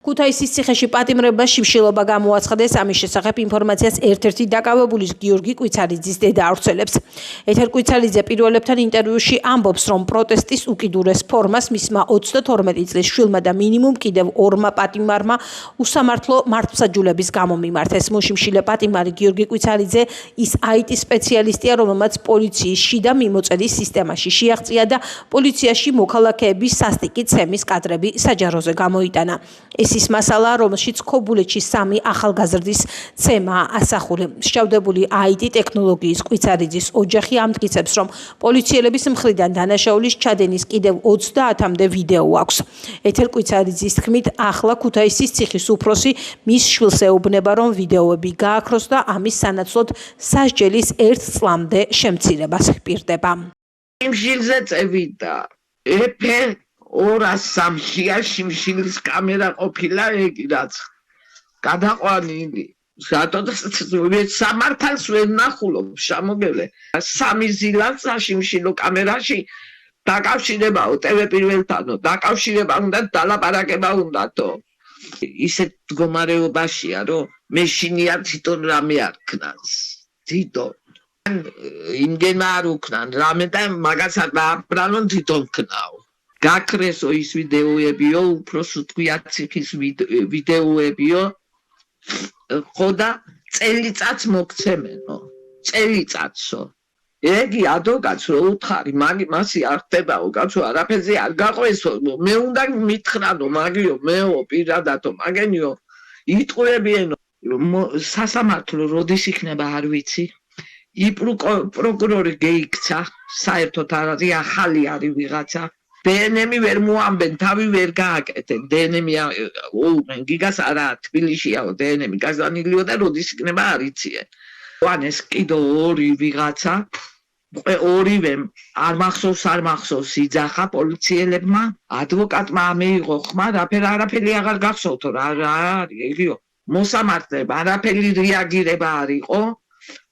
ქუთაისის ციხეში პატიმრება შიმშილობა გამოაცხადეს, ამის შესახებ ინფორმაციას ერთ-ერთი დაკავებული გიორგი კვიცარიძის დედა ავრცელებს. ეთერ კვიცარიძე პირველებთან ინტერვიუში ამბობს, რომ პროტესტის უკიდურეს ფორმას მისმა 32 წლის შვილმა და მინიმუმ კიდევ 2 პატიმარმა უსამართლო მართლმსაჯულების გამო მიმართეს. მოშიმშილე პატიმარი გიორგი კვიცარიძე ის IT სპეციალისტია, რომელმაც პოლიციის შიდა მიმოწედის სისტემაში შეაღწია და პოლიციაში მოქალაქეების სასტიკი ცემის კადრები საჯაროზე გამოიტანა. ის მასალა, რომელშიც ქობულეთში 3 ახალგაზრდის ცემაა ასახული. მსჯავრდებული IT ტექნოლოგიის კვიცარიძის ოჯახი ამტკიცებს, რომ პოლიციელების მხრიდან დანაშაულის ჩადენის კიდევ 30-მდე ვიდეო აქვს. ეთერ კვიცარიძის თქმით, ახლა ქუთაისის ციხის უფროსი მის შვილს ეუბნება, რომ ვიდეოები გააქროს და ამის სანაცვლოდ სასჯელის 1 წლამდე შემცირებას ჰპირდება. შიმშილზე წევიდა ეფე 203-ია შიმშილის კამერა ყოფილა ეგი რაც გადაყვანილი სამართალს ვერ ნახულობ შემოგელე 3 ზილანს შიმშილო კამერაში დაკავშირებაო TV პირველთანო დაკავშირება უნდა დალაპარაკება უნდათო ისეთ მდგომარეობაშია რომ მე შინია თვითონ რამე არ ქნას თვითონ იმგენა არ უქნან რამე და მაგასაც დააბრალონ თვითონ ქნაო გაქრესო ის ვიდეოებიო, უფრო სუთქვია ციხის ვიდეოებიო, ხო და წელიწადს მოგცემენო, წელიწადსო. ეგი ადვოკატს რო უთხარი, მასი არ ხდებაო, კაცო, არაფერზე არ გაყვესო, მე უნდა მითხრანო, მაგიო, მეო, პირადათო, მაგენიო, იტყუებიენო. სასამართლო როდის იქნება არ ვიცი. პროკურორი გეიქცა, საერთოდ არ არის, ახალი არის ვიღაცა. დნმ ვერ მოამბენ, თავი ვერ გააკეთენ. დნმ გიგას არა, თბილისშიაო დნმ გაზანილიო და როდის იქნება არ იციან. ეს კიდო 2 ვიღაცა, ორივე არ მახსოვს იძახა პოლიციელებმა, ადვოკატმა ამეიღო ხმა, არაფერი აღარ გახსოვთო რა არის, ეგიო. მოსამართლეება, არაფერი რეაგირება არ იყო.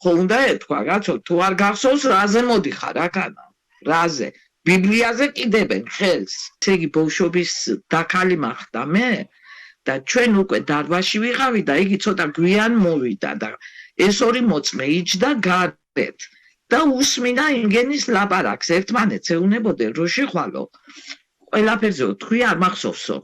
ხო უნდა ეთქვა, კაცო, თუ არ გახსოვს, რაზე მოდიხარ აქანა? რაზე? ბიბლიაზე კიდებენ ხელს. ესე იგი ბავშვობის დაქალი მახდა მე და ჩვენ უკვე დარბაზში ვიყავი და იგი ცოტა გვიან მოვიდა და ეს 2 მოწმე იჯდა გარეთ და უსმინა იმგენის ლაპარაკს ერთმანეთს ეუნებოდნენ რომ შეხვალო. ყველაფერზე თქვი არ მახსოვსო.